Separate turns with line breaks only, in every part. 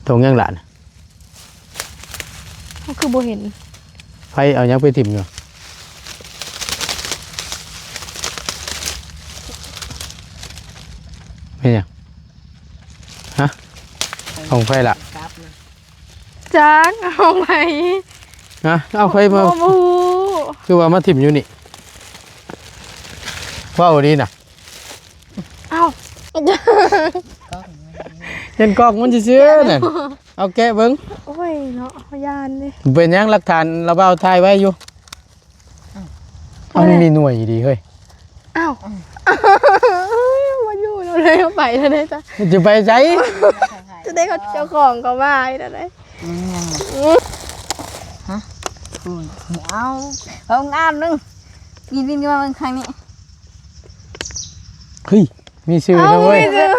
ตรงยังหลาน
ก็คือบ่เห็น
ไผเอายังไปถิ่มอยู่เป็นยังฮะของไฟละ
จักเอาไป
ฮะเอาไฟมา
โอ้โห
คือว่ามาถิ่มอยู่นี่ว่าวดีน่ะ
เอ้า
เห็นกล้องมันซื่อๆนั่นเอาแกะเบิ่ง
โอ้ยเนาะยานเลย
เป็นยังหลักฐานเราเอาถ่ายไว้อยู่เอามันมีหน่วยดีเฮ้ย
อ้าวมาอยู่เราเลยเอาไปแล้วได้จ้ะ
มันจะไปใจ
จะได้เขาเจ้าของเขามาได้ไหม
ฮะเอางานนึงกินวินมาเป็นครั้งนี้
เฮ้ยมีชื่อ
เอา
นะเว้ย
ไม่ซื้อ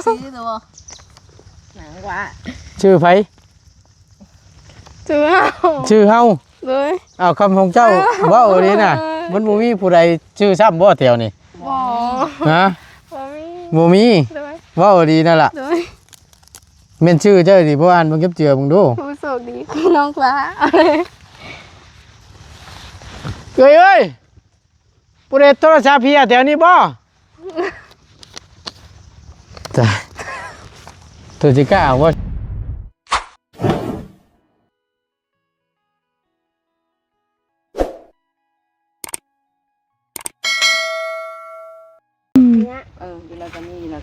ซื้อตัวหนังว่า
ชื่อไผ
ซื้อเอา
ชื่อเฮา
เลย
เอาคำของเจ้าว่าวดีน่ะมันบ่มีผู้ใดชื่อซ้ำบ่แถวนี่
บอ
ฮะ
บอมี
บ่มี
เลย
ว่าวดีนั่นล่ะ
เลย
แม่นชื่อเจ้าดิบ่อ่านบ่เก็บเจือมึงดู
ผู้โชคดีน้องปลาเอาเลย
เอ้ยผู้ใดโทรศัพท์พี่แถวนี้บ่จ้ะตัวสิกล้าเอาบ่
อยู่แล้วก็มีแบบ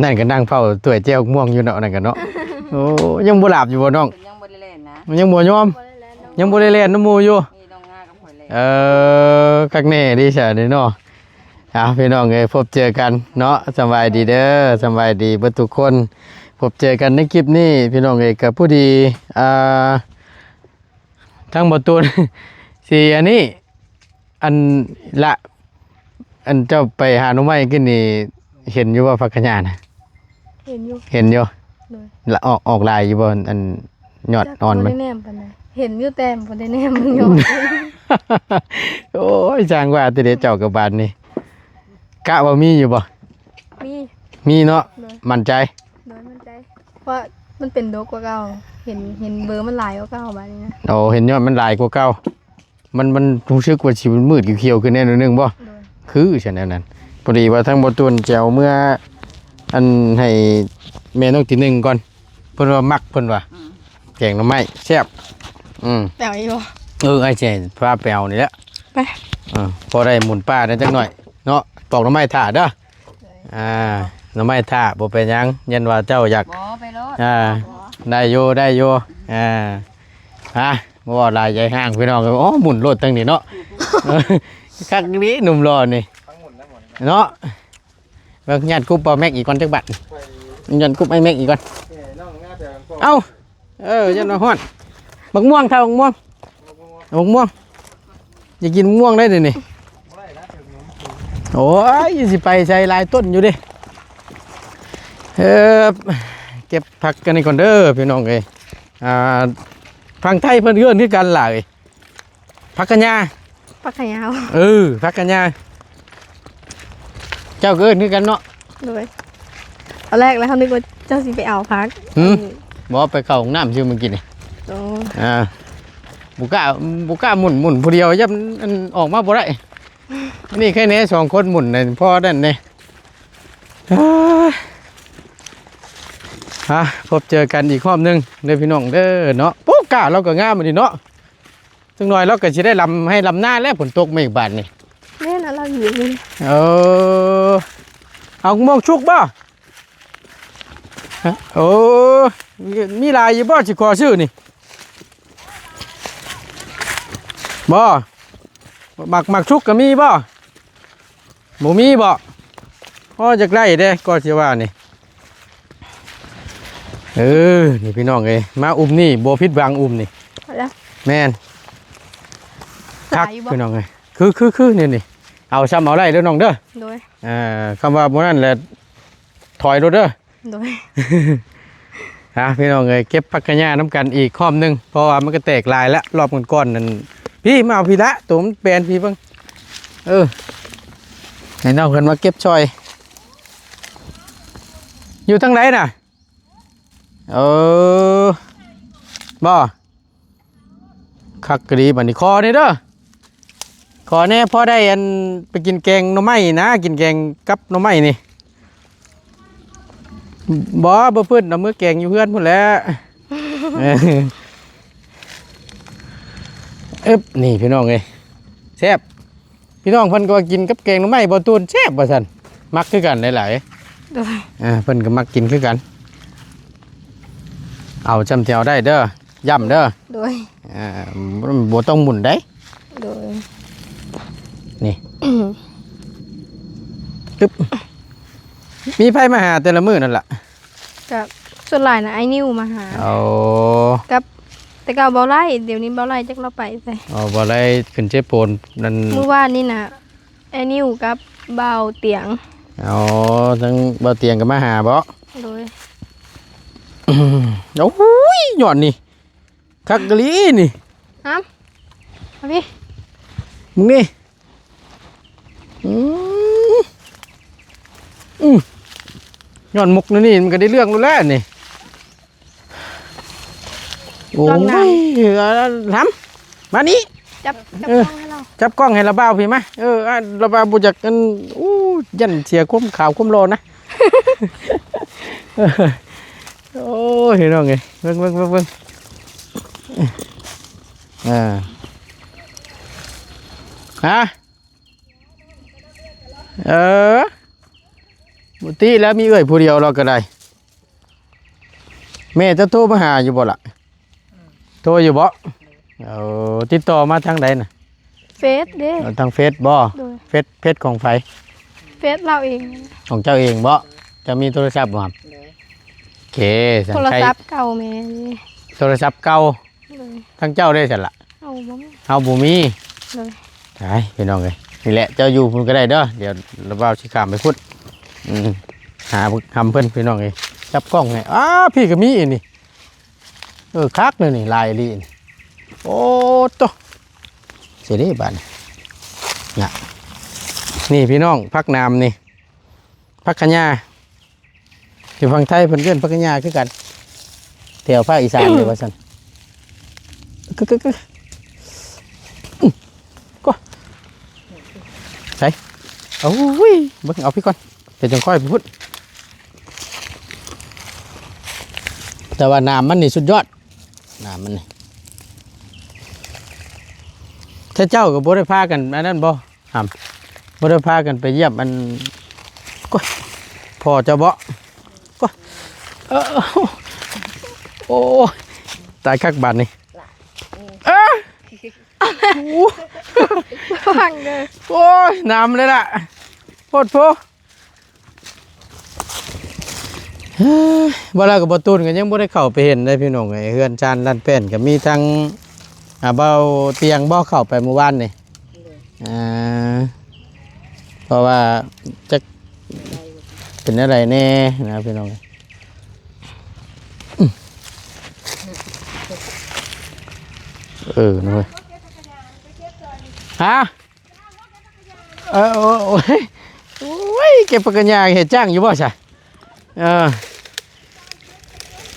นั่นก็นั่งเฝ้าถ้วยแจ่วม่วงอยู่เนาะนั่นก็เนาะโอ้ยังบ่หลับอยู่บ่น้อง
ยังบริเล่นนะ
มันยังบ่ยอมยังบ่ได้เล่นน้ำหมู่อยู่
นี่น้องง่ากับหอยเล่น
คักแน่ดีซะเด้เนาะพี่น้องเอ้ยพบเจอกันเนาะสบายดีเด้อสบายดีเบิดทุกคนพบเจอกันในคลิปนี้พี่น้องเอ้ยกับผู้ดีทั้งบ่ตูน สิอันนี้อันละอันเจ้าไปหาหน่อไม้กินนี่เห็นอยู่ว่าผักกะหญ้าน่ะ
เห็นอยู่
เห็นอยู่
เลย
ละออกลายอยู่บ่อันยอดอ่อนมัน
ได้แนมปานใดเห็นอยู่แต่บ่ได้แนมมันอยู่
โอ้ยจางว่าแติเดเจ้ากับบานนี่กะว่ามีอยู่บ่
มี
มีเนาะ
เลย
มั่นใจ
โดยมั่นใจเพราะมันเป็นดกกว่าเก่าเห็นเบอร์มันหลายกว่าเก่าบัดนี้นะ
โอ้เห็นยอดมันหลายกว่าเก่ามันรู้สึกว่าชีวิตมืดเขียวๆขึ้นแน่นอนนึงบ่
โดย
คือฉันแนวนั้นพอดีว่าทั้งบ่ตูนแจวเมื่ออันให้แม่น้องที่หนึ่งก่อนเพิ่นว่ามักเพิ่นว่าแกงหน่อไม้แซ่บ
แต่อีบ่
ไอ้เจนพาแปวนี่แหละ
ไป
พอได้หมุนป้าได้จักหน่อยเนาะปอกหน่อไม้ถ่าเด้อหน่อไม้ถ่าบ่เป็นหยังยันว่าเจ้าอยาก
บอไปรถ
ได้อยู่บ่ว่าลายใหญ่ห้างพี่น้องก็อ๋อหมุนรถตั้งนี่เนาะคักนี้หนุ่มรอนี่เนาะเบิ่งญาติกุ๊บบ่แม็กอีกก่อนจักบัดญาติกุ๊บไอ้แม็กอีกก่อนเอ้ายันว่าฮ้อนบักม่วงเท่าบักม่วงอยากกินม่วงได้เดี๋ยวนี้โอ้ยสิไปใส่ลายต้นอยู่ดิเก็บผักกันนี่ก่อนเด้อพี่น้องเอ้ยพังไทยเพิ่นเอื้อนคือกันล่ะเอ้ยผักกะหญ้า
ปักขยาว
ผักกะหญ้าเจ้าก็เอื้อนคือกันเนาะ
โดยตอนแรกแล้วเขานึกว่าเจ้าสิไปเอาพัก
บ่ไปเข้าห้องน้ำซื่อเมื่อกี้นี่
โอ้
บุกล้าหมุนผู้เดียวยับออกมาบ่ได้นี่แค่นี้สองคนหมุนเลยพอได้เนี่ยพบเจอกันอีกรอบนึงเด้อพี่น้องเด้อเนาะปุ๊กกล้าเราก็งามมาดิเนาะจังหน่อยเราก็สิได้ให้ลำหน้าแล้วฝนตกมาอีกบาทนี่
แม่น่ะเราอยู่นี่
เอามองชุกบ่โอ้มีลายอยู่บ่สิขอชื่อนี่บ่หมักชุกก็มีบ่มีบ่พ่อจะได้เด้ก็สิว่านี่นี่พี่น้องเอ้ยมาอุ้มนี่บ่ผิดหวังอุ้มนี่
แล้ว
แม่น
สา
คัก
ยอยู่บ่
พี่น้องเอ้ยคือนี่เอาซ้ำเอาไรเด้อน้องเด้อ
โดย
คำว่าบ่นั่นแหละถอยรถเด้อ
โดย
พี่น้องเอ้ยเก็บผักกะหญ้าน้ำกันอีกครอบนึงเพราะว่ามันก็แตกลายแล้วรอบก่อนๆนั่นพี่มาเอาพี่ละตัวมันแปลนพี่เบิ่งให้น้องเพิ่นมาเก็บช่อย อยู่ทางไหนน่ะบ่คักกะดีบัดนี้คอนี่เด้อขอแน่พอได้อันไปกินแกงหน่อไม้นะกินแกงกับหน่อไม้นี่บ่เพิ่นเอามื้อแกงอยู่เพื่อนพุ่นแหล้วนี่พี่น้องเอ้ยแซ่บพี่น้องเพิ่นก็ว่ากินกับแกงหน่อไม้บ่ตูนแซ่บว่าซั่นมักคือกันหลายๆ
โดย
เพิ่นก็มักกินคือกันเอาจำแถวได้เด้อย่ำเด้อ
โดย
บ่ต้องหมุนได้
โดย
นี่ตึ๊บมีไผมาหาแต่ละมื้อนั่นล่ะ
กับส่วนหลายนะไอ้นิวมาหา
เอา
กับแต่เก่าเบาไล่เดี๋ยวนี้เบาไล่จักเราไปใส่
เอาบ่ได้ขึ้นเจ็บโปนนั่น
เมื่อวานนี่นะไอ้นิวกับเบาเตียง
เอาทั้งบ่เตียงก็มาหาบ่
โดย
โอ้โหยอดนี่คักกะลีนี่
น้ำมาพี่
มึงนี่ยอดมุกนี่มันก็ได้เรื่องแล้วแหละนี่โอ้ยทำมานี่
จับกล้องให้เรา
จับกล้องให้ระบ้าวพี่มาระบ้าวบุจักกันยันเสียความขาวความโลนะ โอ้ยน้องไงเบิ่งฮะบุตรีแล้วมีเอ่ยผู้เดียวเราก็ได้แม่จะโทรมาหาอยู่บ่ล่ะโทรอยู่บ่ติดต่อมาทางใดน่ะ
เฟซเด้
ทางเฟซบ่
โดย
เฟซของไผ
เฟซเราเอง
ของเจ้าเองบ่จะมีโทรศัพท์บ่ครับโอเค
โทรศัพท์เก่าแม่
โทรศัพท์เก่า
เลย
ทั้งเจ้าได้สั่นล่ะ
เอาบ่มี
เฮาบ่มี
เลย
ใช่พี่น้องเอ้ยนี่แหละเจ้าอยู่พุ่นก็ได้เด้อเดี๋ยวระบ้าวสิข้ามไปพุ่นหาทำเพิ่นพี่น้องเอ้ยจับกล้องให้พี่ก็มีอีนี่คักเลยนี่ลายลีนี่โอ้โตเสิได้บาดนี่นี่พี่น้องพักน้ำนี่พักขะญาอยู่ฝั่งไทยเพิ่นเอิ้นพักขะญาคือกันแถวภาคอีสานเลยว่าซั่นก็ใส่โอ้ยเบิ่งเอาพี่ก่อนเดี๋ยวจังค่อยไปพูดแต่ว่าน้ำมันนี่สุดยอดน้ำมันนี่ถ้าเจ้ากับบ่ได้พากันอันนั้นบ่บ่ได้พากันไปเยี่ยมมันก็พอจะบ่ก็โอ้ตายคักบาดนี่
ฟังเด้อ
โอ้ยน้ำเลยล่ะโพดโพบ่แล้วก็บ่ตูนก็ยังบ่ได้เข้าไปเห็นได้พี่น้องไอ้เฮือนชานลั่นแป้นก็มีทั้งเบาเตียงบ่เข้าไปเมื่อวานนี่เพราะว่าจะเป็นอะไรแน่นะพี่น้องนะเว้ยฮะโอ้ยเก็บปากกาญาเห็ดจ้างอยู่บ่ใช่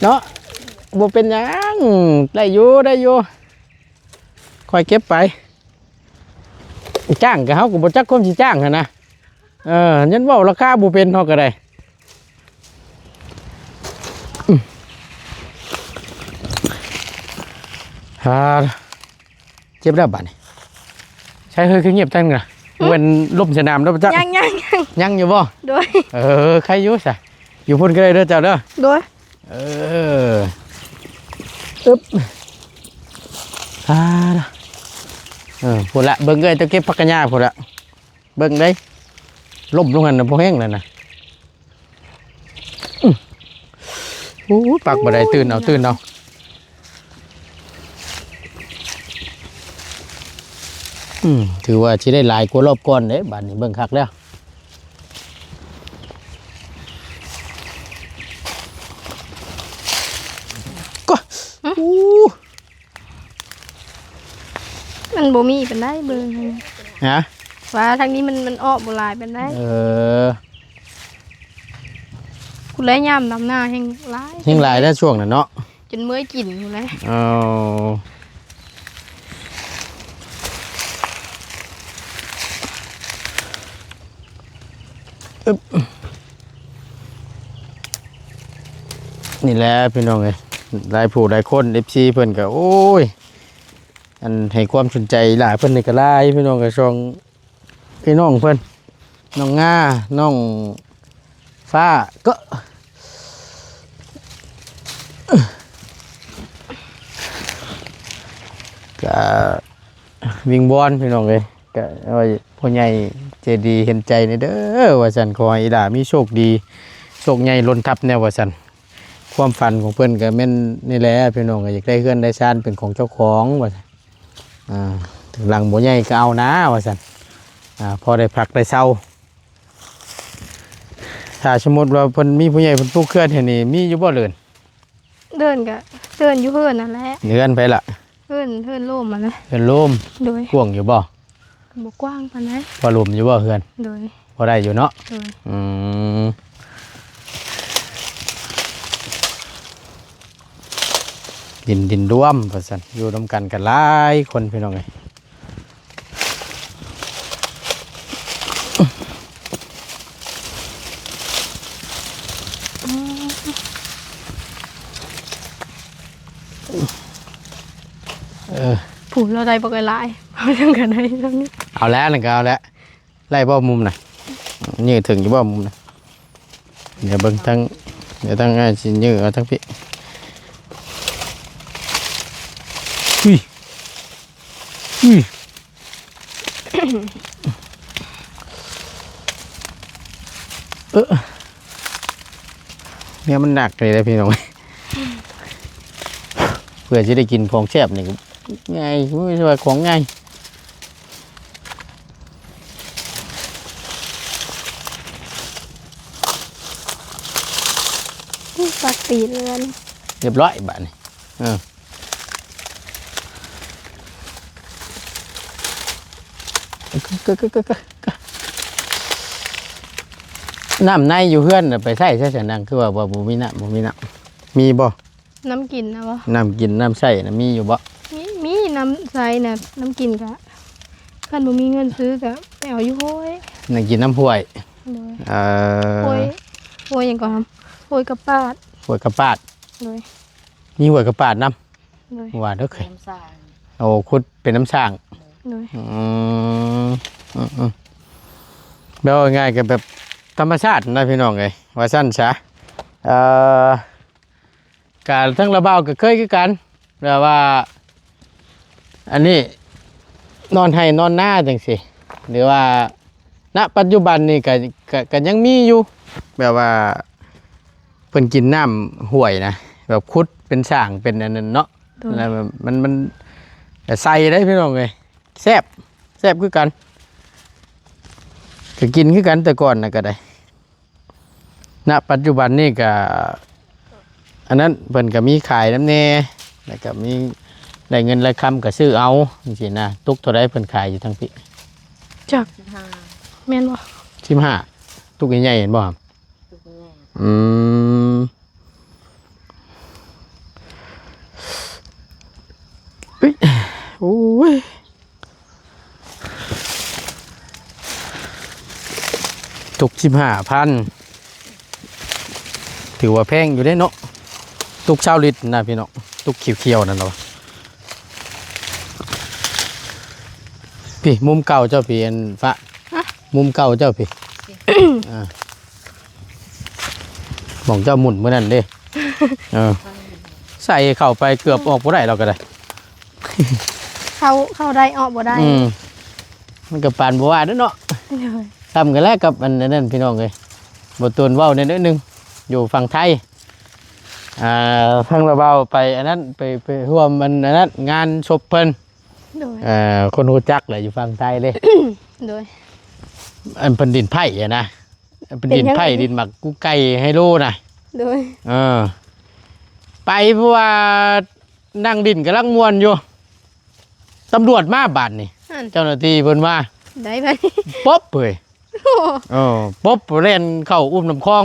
เนาะบ่เป็นหยังได้อยู่คอยเก็บไปจ้างกับเฮาก็บ่จักความสิจ้างหั่นนะยันเว้าราคาบ่เป็นเฮาก็ได้เจ็บแล้วบัดนี้ใช้เฮ้ยคือเงียบจังน่ะเว้นล่มสนามแล้วบ่จักยังอยู่บ่
โดย
ใครอยู่ซะอยู่พุ่นก็ได้เด้อเจ้าเด้อ
โดย
อึ๊บพุ่นละเบิ่งเอ้ยจะเก็บผักกะหญ้าพุ่นละเบิ่งได้ล่มลงหันน่ะบ่แห้งเลยนะปักบ่ได้ตื่นเอาถือว่าสิได้หลายกว่ารอบก่อนเด้บัดนี้เบิ่งคักแล้วก็
มันบ่มีเป็นได้เบิ่ง
ฮะ
ว่าทางนี้มันออกบ่หลายเป็นได้ กูแลยามดำหน้าแห่งหลาย
ยิ่งหลายแล้วช่วงนั้นเนาะ
จนเมื่อยกินอยู่แล้ว
เอาอึ๊บนี่แหละพี่น้องเอ้ยหลายผู้หลายคน FC เพิ่นก็โอ้ยอันให้ความสนใจหลายเพิ่นนี่ก็หลายพี่น้องก็ช่องพี่น้องเพิ่นน้องง่าน้องฟ้าก็ก็วิงบอนพี่น้องเลยก็ว่าพ่อใหญ่ใจดีเห็นใจในเด้อว่าซั่นขอให้อีหล่ามีโชคดีโชคใหญ่ล้นทับแนวว่าซั่นความฝันของเพิ่นก็แม่นนี่แหละพี่น้องก็อยากได้เฮือนได้ชานเป็นของเจ้าของว่าซั่นถึงหลังบ่ใหญ่ก็เอานะว่าซั่นพอได้พักได้เช้าถ้าสมมุติว่าเพิ่นมีผู้ใหญ่เพิ่นปลูกเขื่อนแห่นี่มีอยู่บ่เลิน
เดินก็เดินอยู่เฮือนนั่นแหละ
เฮือนไปล่ะ
เฮือนโล่มมาเลย
เฮือนโลม
โดย
กว้างอยู่บ่
บ่กว้างปานใด
พอลมอยู่บ่เฮือน
โดย
พอได้อยู่เนาะ
โดย
อืมดินร่วมว่าซั่นอยู่นํกันกันหลายคนพี่น้องเอ้ย
ผูเราได้บ่หลายเอาจังกันได้ตรงนี้
เอาแล้วนั่นก็เอาแล้วไล่บ่มุมน่ะยื้อถึงอยู่บ่มุมน่ะเดี๋ยวเบิ่งทั้งเดี๋ยวทั้งสิยื้อเอาทั้งพี่อุ้ยอุ้ยเนี่ยมันหนักเลยนะพี่น้องเพื่อจะได้กินของแซ่บนี่ง่ายไม่ใช่ว่าของง่าย
ปักตีเรือน
เรียบร้อยบ้านนี่น้ำในอยู่เพื่อนน่ะไปใส่ใช่ไหมคือว่าบ่มีน้ำมีบ่
น้ำกินนะบ่
น้ำกินน้ำใส่น่ะมีอยู่บ่
มีน้ำใสน่ะน้ำกินกะคันบ่มีเงินซื้อกะไปเอาอยู่ห้วย
น้ำกินน้ำห้วย
โดย
ห้
ห้วยหยังก่อนครับห้วยกระปาด
ห้วยกระปาด
โดย
มีห้วยกระปาดน้
โดย
ำว่าเด้อเคย
น้ำสาง
โอ้คุดเป็นน้ำช่าง
โดย
แบบง่ายกับแบบธรรมชาตินะพี่น้องเลยว่าสั้นซะการทั้งระเบ้าก็เคยคือกันแต่ว่าอันนี้นอนให้นอนหน้าจังสิหรือว่าณปัจจุบันนี่ก็ยังมีอยู่แบบว่าเพิ่นกินน้ำห่วยนะแบบคุดเป็นช่างเป็นอันนั้นเนาะแล้วมันใส่ได้พี่น้องเลยแซ่บคือกันก็กินคือกันแต่ก่อนนะก็ได้ณปัจจุบันนี่ก็อันนั้นเพิ่นก็มีขายน้ำแน่แล้วก็มีได้เงินรายคำก็ซื้อเอาจริงๆนะตุกเท่าไรเพิ่นขายอยู่ทั้งปี
จัก
15
แม่นบ่
15ตุกใหญ่ๆเห็นบ่ครับ
ตุกแน่
โอ้ยตุก15,000ถือว่าแพงอยู่ได้เนาะตุกชาวลิตรนะพี่น้องตุกเขียวๆนั่นเนาะพี่มุมเก่าเจ้าพี่อันฟ้ามุมเก่าเจ้าพี่บอกเจ้าหมุนเมื่อนั้นเด้ใส่เข้าไปเกือบออกบ่ได้เราก็ได้
เข้าได้ออกบ่ได้
มันก็ปานบ่ว่าเด้อเนาะ
โดย
ทำกันแล้วกับอันนั้นพี่น้องเลยบ่ตูนเว้านิดนึงอยู่ฝั่งไทยฟังระเบาไปอันนั้นไปร่วมมันอันนั้นงานศพเพิ่น
โดย
คนรู้จักเลยอยู่ฝั่งไทยเลย
โดย
อันเป็นดินไผ่อะนะเป็นดินไผ่ดินหมักกุ๊กไก่ไฮโลนะ
โดย
ไปเพราะว่านั่งดินกำลังมวนอยู่ตำรวจมาบาดนี่
อัน
เจ้าหน้าที่เพิ่นมา
ได้ไป
ป๊บเลยป๊บเล่นเข้าอุ้มน้ำคลอง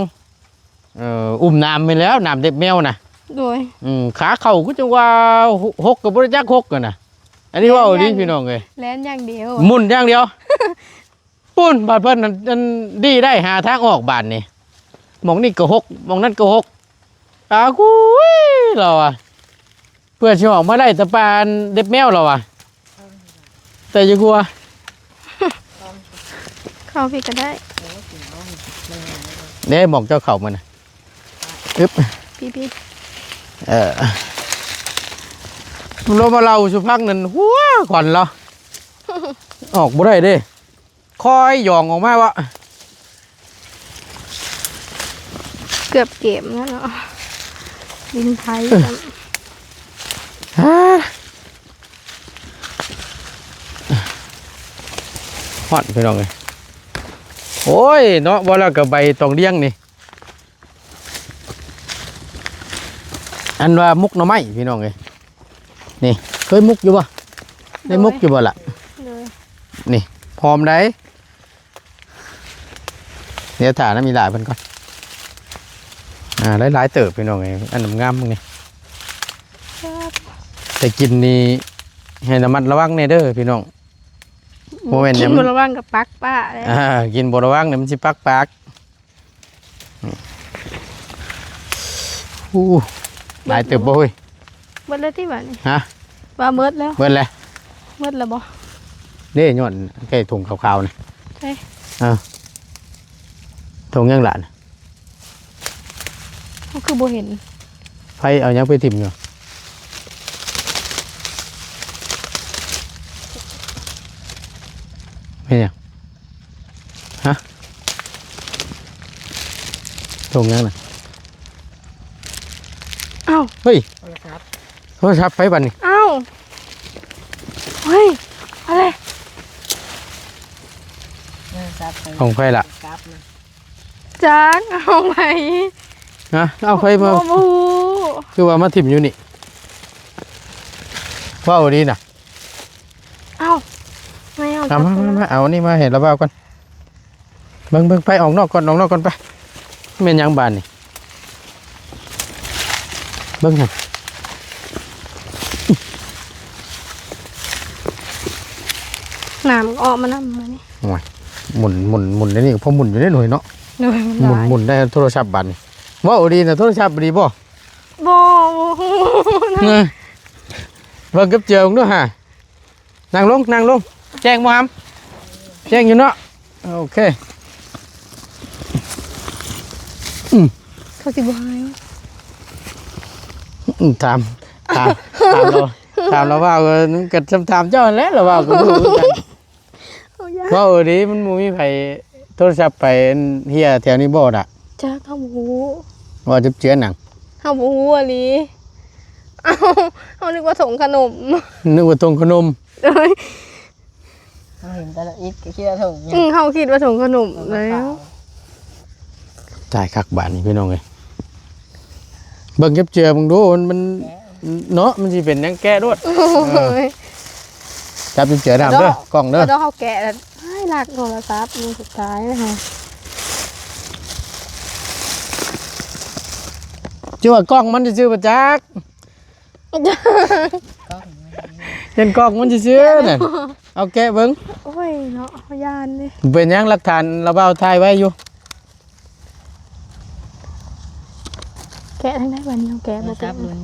อุ้มน้ำไปแล้วน้ำเด็บแมวน่ะ
โดย
ขาเข่าก็จะว่าหกกับบริจาคหกกันน่ะอันนี้ว่าดีพี่น้องเลย
แล่นอย่างเดียว
หมุนอย่างเดียว ปุ้นบาดเพิ่นนั่นดีได้หาทางออกบานนี่มองนี่ก็หกมองนั่นก็หกกูเราอ่ะเพื่อชิออกมาได้แต่ปานเด็บแมวเราอ่ะแต่อยังกลัว
เข้าพี่ก็ได้
เด้มองเจ้าเข่ามันน่ะอึ๊บ
พี่
เรามาเราสุพักนั่นหัวขวัญเรา ออกบ่ได้เด้คอยหย่องออกมาวะ
เกือบเก็บแล้วเนาะดินไทย
ฮอดพี่น้องเลยโอ้ยเนาะบ่แล้วกับใบตองเลี้ยงนี่อันว่ามุกหน่อไม้พี่น้องเลยนี่เคยมุกอยู่บ่ได้มุกอยู่บ่ล่ะ
เลย
นี่พร้อมได้เดี๋ยวถ่าน้ำมีหลายเพิ่นก่อนหลายเติบพี่น้องเลยอันน้ำงามมึงนี่แต่กินนี่ให้ระมัดระวังแน่เด้อพี่น้องโมเมนต์
กิ
เนี่ย
นบนระว่างกับปักป้าเลย
กินบระวังเนี่ยมันสิปักหลายเติบบ่เฮ้ย
เบิดแล้วที่บ้านนี่
ฮะ
ว่าเบิดแล้ว
เบิ่นเลย
เบิดแล้วบ่
เด้ย้อนแก่ถุงขาวๆนี่
ใช่
ถุงยังหลาน
ก็คือบ่เห็น
ไผเอายังไปถิ่มอยู่เป็นยังฮะถุงยังน่ะ
อ้าว
เฮ้ยโทรศัพท์ไปบัดนี้
อ้าวเฮ้ยอะไร
ของไผล่ะ
จานเอาไป
นะเอาไผมา
โอ้โห
คือว่ามาถิ่มอยู่นี่ว่าเอาดีน่ะ
อ้าวไม่เอา
เอามาเอานี่มาเห็นระเบ้าก่อนเบิ่งไปออกนอกก่อนไปแม่นยังบานนี่เบิ่งหั่น
น้ำออกมาน้ำมานี่
หมุนได้นี่ก็พอหมุนอยู่ได้หน่อยเนาะ
โดย
หมุนได้โทรศัพท์บานนี่ว่าเอาดีน่ะโทรศัพท์ดีบ่
บ่
เบิ่งกับเจียวด้วยฮะนั่งลงแจ้งบ่ฮัมแจ้งอยู่เนาะโอเค
เขาสิบ่ให้
ถามเราว่าก็ถามเจ้าแล้วเราว่าก็บ่รู้กัน
เอายา
ว่าดีมันบ่มีไผโทรศัพท์ไปเฮียแถวนี้บ่ล่ะ
จ้าเขาบ่ฮู้
ว่าจะเจือหนัง
เขาบ่ฮู้อะลิเอานึกว่าถุงขนม
นึกว่าตรงขนม
เอ้ย
เห็นแต่ละอิดก็คิดว่าถุง
เขาคิดว่าถุงขนมแล้ว
จ่ายคักบาทนี่พี่น้องเอ้ยเบิ่งเก็บเจือมึงดูมันเนาะมันสิเป็นหยังแก้รวด จับเจือดำเด้อกล้องเด้อ
แล้วเขาแกะแล้วให้หลักโทรศัพท์มือสุดท้ายนะคะ
ชื่อว่ากล้องมันจะซื้อประจักษ์เห็นกล้องมันจะซื้อนั่นเอาแกะเบิ่ง
โอ้ยเนาะพยานเลย
เป็นหยังหลักฐานเราเอาถ่ายไว้อยู่
แกะทั้งได้วันนี้เขาแกะบ่เป็น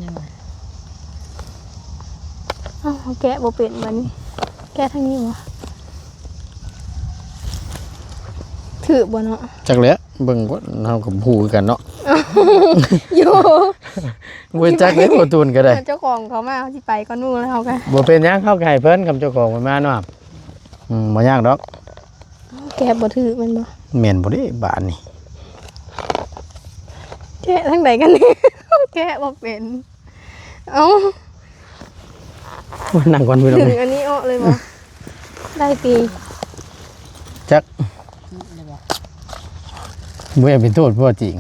เขาแกะบ่เป็นวันนี้แกะทั้งนี้วะถือบ่เนาะ
จักแล้วเบิ่งว่าเฮากับผู้กันเนาะ
อยู่
บ่จักเด้บ่ตูนก็ได้
เจ้าของเขามาเขาสิไปก็นู่นแล้วเขากัน
บ่เป็นหยังเข้าไก่เพิ่นกับเจ้าของมันมาเนาะบ่ยากดอก
แกะบ่ถือมันบ่
แม่นบ่ได้บาทนี่
แกะทั้งไหนกันนี่ แกะบ่เป็นเอ้า
นั่งก่อนพี่น้อง
ถึงอันนี้ออกเลยบ่ได้ปี
จักบ่อยากเป็นโทษพ่อจริง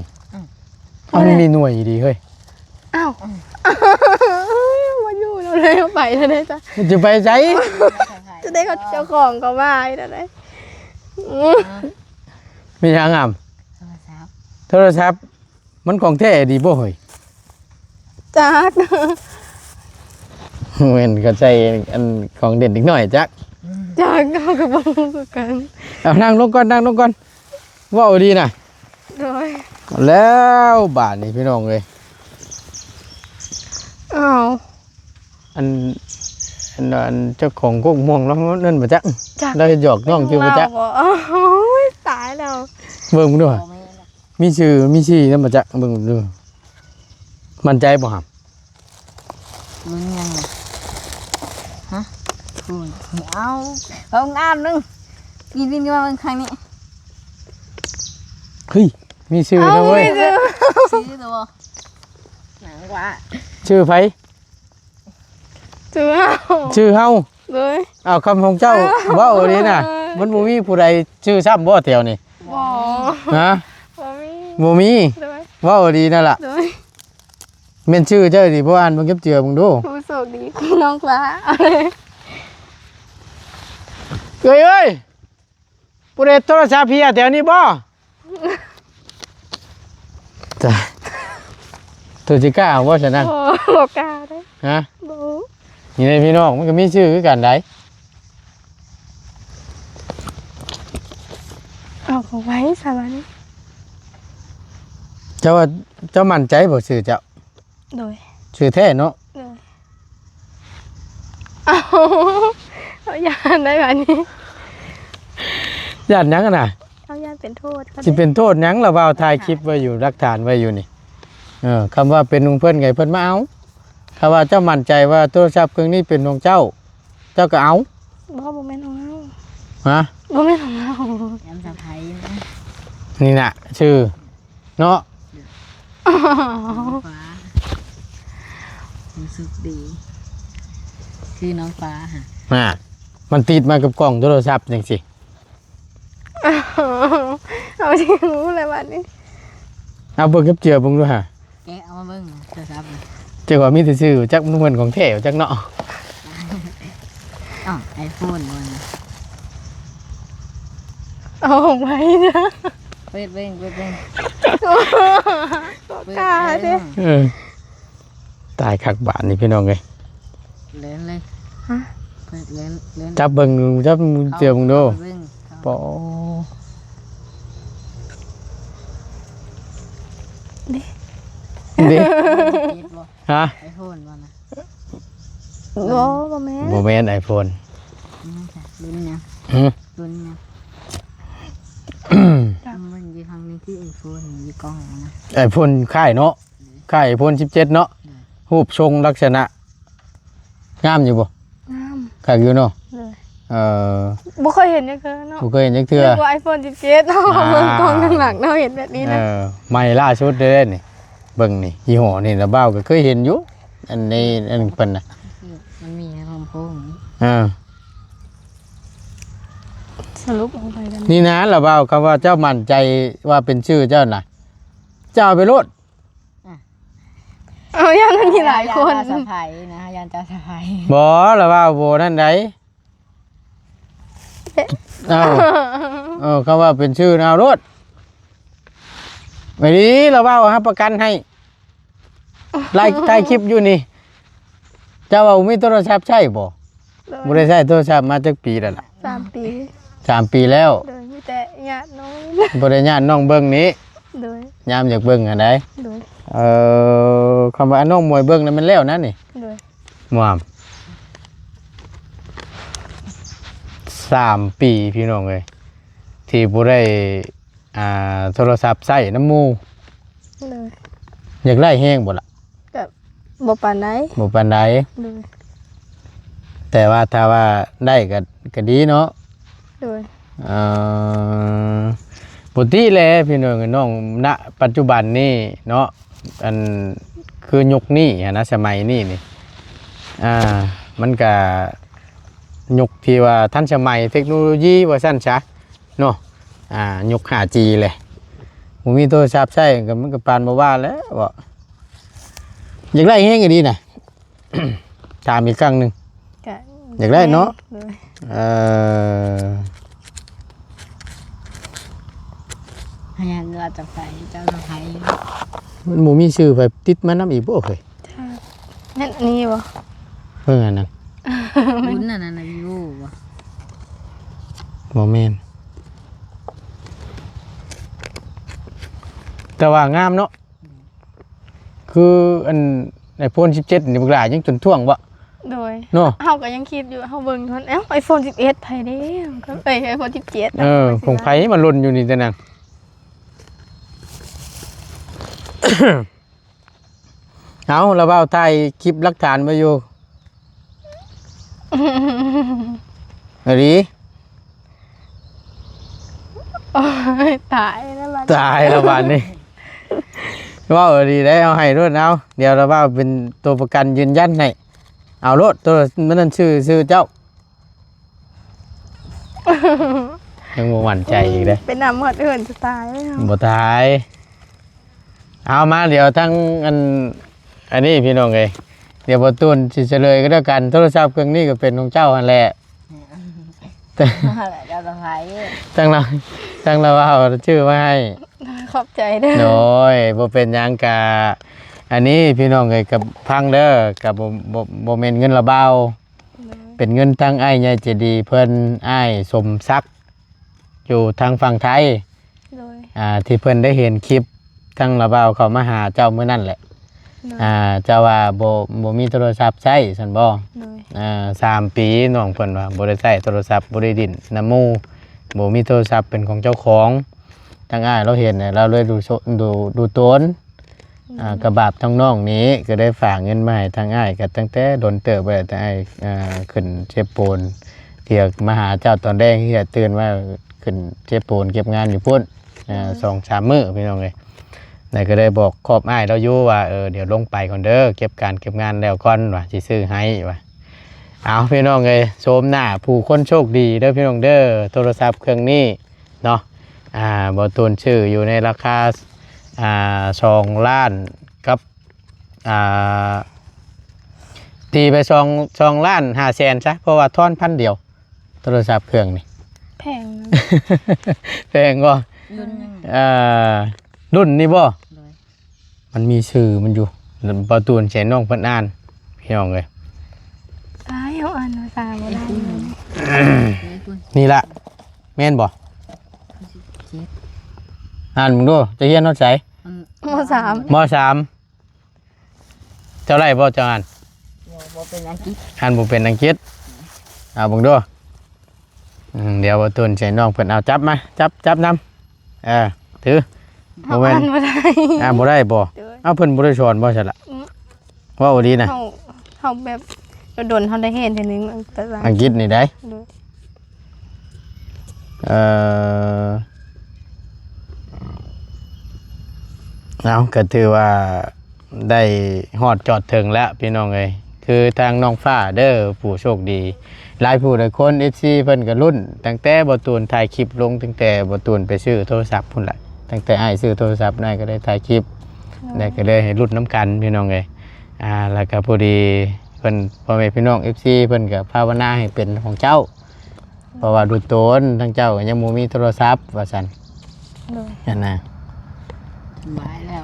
มันมีหน่วยดีเฮ้ย
อ้าวมาอยู่เราเลยเอาไปแล้วได้จ้ะ
มันจะไปไส
จะได้เขาเจ้าของเขามาให้ได้
มีหยังอ่ะโทรศัพท์ มันของแท้ดีบ่เฮ้ย
จัก
เว้นก็ใช้อันของเด่นอีกหน่อยจัก
จักเอากับบ่รู้กัน
เอานั่งลงก่อนนั่งลงก่อนเว้าดีน่ะ
โดย
แล้วบาดนี่พี่น้องเอ้ย
อ้าว
อันเจ้าของกกม่วงแล้วนั่นบ่จัก
จัก
ได้หยอกน้องชื่อบ่จัก
เราอ้ยตายแล้ว
เบิ่งดู
โอ้
อะ
ไม่ละ
มีชื่อนั่นบ่จักเบิ่งดูมั่นใจบ่ครับ
มึงยังไงฮะคุณเอางามนึงกินมาเป็นครั้งนี้
เฮ้ยมีชื่อนะเว้ย
ซื้อตัวหนังกว่า
ชื่อไผ
จื้อเอา
ชื่อเฮา
เลย
อ้าวคำของเจ้าเว้าดีน่ะมันบ่มีผู้ใดชื่อซ้ำบ่แถวนี่
บ่
ฮะ
บ่มี
บ่มี
เลย
เว้าดีนั่นล่ะ
เลย
แม่นชื่อเจ้าดิบ่อ่านเบิ่งเก็บเจือเบิ่งดู
ผู้โชคดีน้องฟ้าเอาเลย
เอ้ยผู้ใดโทรศัพท์เฮียแถวนี้บ่จ้ะตัวสิกล้าเอาบ่ซะนั่น
โอ้บ่กล้าได้
ฮะ
บ่
นี่ในพี่น้องมันก็มีชื่อคือกันได้
เอาของไว้สาวัน
เจ้าว่าเจ้ามั่นใจบ่ชื่อเจ้า
โดย
ชื่อแท้เนาะ
เลยเอายานได้แบบนี้
ญาติหยังอะน่ะ
เอายานเป็นโทษก็
สิ
ได้
เป็นโทษหยังล่ะว่าเอาถ่ายคลิปไว้อยู่หลักฐานไว้อยู่นี่คำว่าเป็นของเพิ่นไงเพิ่นมาเอาคำว่าเจ้ามั่นใจว่าโทรศัพท์เครื่องนี้เป็นของเจ้า เจ้าก็เอา
บ่แม่นของเรา
ฮะ
บ่แม่นของเรา
ยำสะไพรนะ
นี่น่ะชื่อเนาะ
ฟ้ารู้สึกดี คือน้องฟ้าฮะ
มันติดมากับกล้องโทรศัพท์จังสิ
เอาที่รู้เลยวันนี้
เอาเบิ่งกับเจือเบิ่งดูฮะ
แกเอามาเบิ้งโทรศัพท์
เจ้าว่ามีแต่ชื่อจักมันเหมือนของแท้จักเนาะ
อ๋อไอโฟนมัน
เอาของไว้นะ
เปิดเบิ้ง
บ่กล้าเด้
เออตายคักบาทนี่พี่น้องเอ้ย
เล่นเลย
ฮะ
เปิดเล่นเล่น
จับเบิ่งจับเจือเบิ่งดูปอ
ดิ
เด้
คิดบ่
ฮะ
ไอโฟนมันนะ
บ่แม่น
บ่แม่น iPhone
นี่ค่ะรุ่นยัง
หึ
รุ่นยังมันอยู่ทางนี้ที่ไอโฟนมีกล้องนะ
iPhone ค่ายเนาะค่าย iPhone 17เนาะรูปทรงลักษณะงามอยู่บ่
งาม
คักอยู่เนาะ
เลย
บ่
บ่เคยเห็นจังเทื่อเนาะ
เคยเห็นจักเทื่อ
นึกว่า iPhone 17เนาะเบิ่งกล้องข้างหลังเนาะเห็นแบบนี้นะ
ใหม่ล่าสุดเด้อนี่เบิ่งนี่ยี่ห้อนี่นะบ้าวก็เคยเห็นอยู่อันนี้อันเพิ่นน่ะ
มันมีลำโพง
สรุปเอาไปกัน
นี่นะล่ะบ้าวคำว่าเจ้ามั่นใจว่าเป็นชื่อเจ้าน่ะ เจ้าเอาไปโลด
เอาย่านมันมีหลายคน
ยานสะไพรนะยานจะสะไพร
บ่ล่ะบ้าวบ่นั่นใดคำว่าเป็นชื่อนะเอาโลดไม่ดีล่ะบ้าวครับประกันให้ไล่ถ่ายคลิปอยู่นี่เจ้าว่ามีโทรศัพท์ใช่บ่บ่ได้ใช้โทรศัพท์มาจักปีแล้วล่ะ
3 ปี
3 ปีแล้ว
โดยมีแต่ญาติน้อง
บ่ได้ญาติน้องเบิ่งนี้
โดย
ยามอยากเบิ่งอันใด
โดย
คำว่าน้องมวยเบิ่งนั่นมันแล้วนะนี่
โดย
มวาม3 ปีพี่น้องเอ้ยที่บ่ได้โทรศัพท์ใช้น้ำหมู่
เลย
อยากไล่แฮงบ่ล่ะ
กับบ่ปานใด
บ่ปานใด
โดย
แต่ว่าถ้าว่าได้ก็ดีเนาะ
โดย
ปกติแหละพี่น้องน้องณปัจจุบันนี้เนาะอันคือยุคนี้นะสมัยนี้นี่มันก็ยุคที่ว่าทันสมัยเทคโนโลยีว่าซั่นซะเนาะยุค 5G เลยบ่มีโทรศัพท์ใช้ก็มันก็ปานบ่ว่าแล้วบ่อยากได้แฮงก็ดีน่ะ ถามอีกครั้งหนึง
ก็
อยากได้เนาะ
โดย
เ
ให้เงือจะไปเจ้าจะไป
มันบ่มีชื่อไปติดมานํอีกบ่เคย
นั่นนี่บ่
เพิ่นอันนั้น
บุญน่ะนะอยู่บ่
บ่แม่นแต่ว่างามเนาะคืออันiPhone 17นี่บักหลายังจนท่วงบ่
โดย
เนาะ
เฮาก็ยังคิดอยู่เฮาเบิ่งเท่านั้นiPhone 11ไผเด้ก็ไป iPhone 17
ของไผมันหล่นอยู่นี่แต่นั่น เอาเราเบ้าถ่ายคลิปหลักฐานไว้อยู่ อะดี
โอ้ยตายแล้วบัด
ตายแล้ววันนี้ ว่าดีได้เอาให้รถเอาเดี๋ยวเราเบ้าเป็นตัวประกันยืนยันให้เอารถตัวมันนั่นชื่อเจ้า ยังบ่หวั่นใจอีกเลย
เป็นน้ำหมดเอิ้นจะตายแล้ว
บ่ตายเอามาเดี๋ยวทั้งอันนี้พี่น้องเอ้ยเดี๋ยวบ่ตูนสิเฉลยก็แล้วกันโทรศัพท์เครื่องนี้ก็เป็นของเจ้าหั่นแหละแต่
เจ้าจะไป
ตั้งเราเอาชื่อมาให้
ขอบใจเด้อ
โดยบ่เป็นหยังกะอันนี้พี่น้องเอ้ยกับพังเด้อกับบ่แม่นเงินละเบาเป็นเงินทางอ้ายใหญ่เจดีย์เพิ่นอ้ายสมศักดิ์อยู่ทางฝั่งไทย
โดย
ที่เพิ่นได้เห็นคลิปทางละเบาเขามาหาเจ้ามื้อนั้นแหละ
โดย
เจ้าว่าบ่มีโทรศัพท์ใช้ซั่นบ่
โดย
3 ปีน้องเพิ่นว่าบ่ได้ใช้โทรศัพท์บ่ได้ดินน้ำหมู่บ่มีโทรศัพท์เป็นของเจ้าของทางอ้ายเราเห็นน่ะเราเลยดูตนกระบาบทั้งน้องนี้ก็ได้ฝากเงินมาให้ทางอ้ายก็ตั้งแต่โดนเติบไปแต่อ้ายขึ้นเจ็บปูนเที่ยมาหาเจ้าตอนแรกที่จะตื่นว่าขึ้นเจ็บปูนเก็บงานอยู่พุ่น2-3 มื้อพี่น้องเอ้ยนายก็ได้บอกครอบอ้ายเราอยู่ว่าเดี๋ยวลงไปก่อนเด้อเก็บงานแล้วก่อนว่าสิซื้อให้ว่าเอาพี่น้องเอ้ยโชมหน้าผู้คนโชคดีเด้อพี่น้องเด้อโทรศัพท์เครื่องนี้เนาะบ่ตูนชื่ออยู่ในราคา2 ล้านกับตีไป2 ล้าน5 แสนซะเพราะว่าทอน1,000 เดียวโทรศัพท์เครื่องนี่
แพงนะ
แพงบ่
รุ่นยัง
รุ่นนี่บ่
เลย
มันมีชื่อมันอยู่ประตูนเสียน้องเพิ่นอ่านพี่น้องเอ้ย
ตายเอาอ่านภาษาบ่ได้เลย
คุณ
นี่ล่ะแม่นบ่
เจ็ด
อ่านมึงดูจะเรียนเฮาไส
มสาม
ม.3 เจ้าไรบ่เจ้าอ่าน
บ่เป็นอังกฤษ
อ่านบ่เป็นอังกฤษเอาเบิ่งดูเดี๋ยวประตูนเสียน้องเพิ่นเอาจับมาจับนำถือ
เอา
บ่แม่
อ่าน นบ่ได้
อ่านบ่ได้บ่
โดย
เอาเพิ่นบ่ได้สอนบ่ซั่นล่ะว่าบ่ดีนะ
เฮาแบบโดนเฮาได้เห็นทีนึงภาษา
อังกฤษนี่ได้
โดย
เอาก็ถือว่าได้ฮอดจอดถึงแล้วพี่น้องเอ้ยคือทางน้องฟ้าเด้อผู้โชคดีหลายผู้หลายคน FC เพิ่นก็รุ่นตั้งแต่บ่ตูนถ่ายคลิปลงตั้งแต่บ่ตูนไปซื้อโทรศัพท์พุ่นล่ะตั้งแต่อ้ายซื้อโทรศัพท์นายก็ได้ถ่ายคลิปได้ก็เลยให้รุ่นน้ำกันพี่น้องเอ้ยแล้วก็พอดีเพิ่นพ่อแม่พี่น้อง FC เพิ่นก็ภาวนาให้เป็นของเจ้าเพราะว่าดูตนทั้งเจ้าก็ยังบ่มีโทรศัพท์ว่าซั่น
โดย
นั่นน่ะ
หมายแล้ว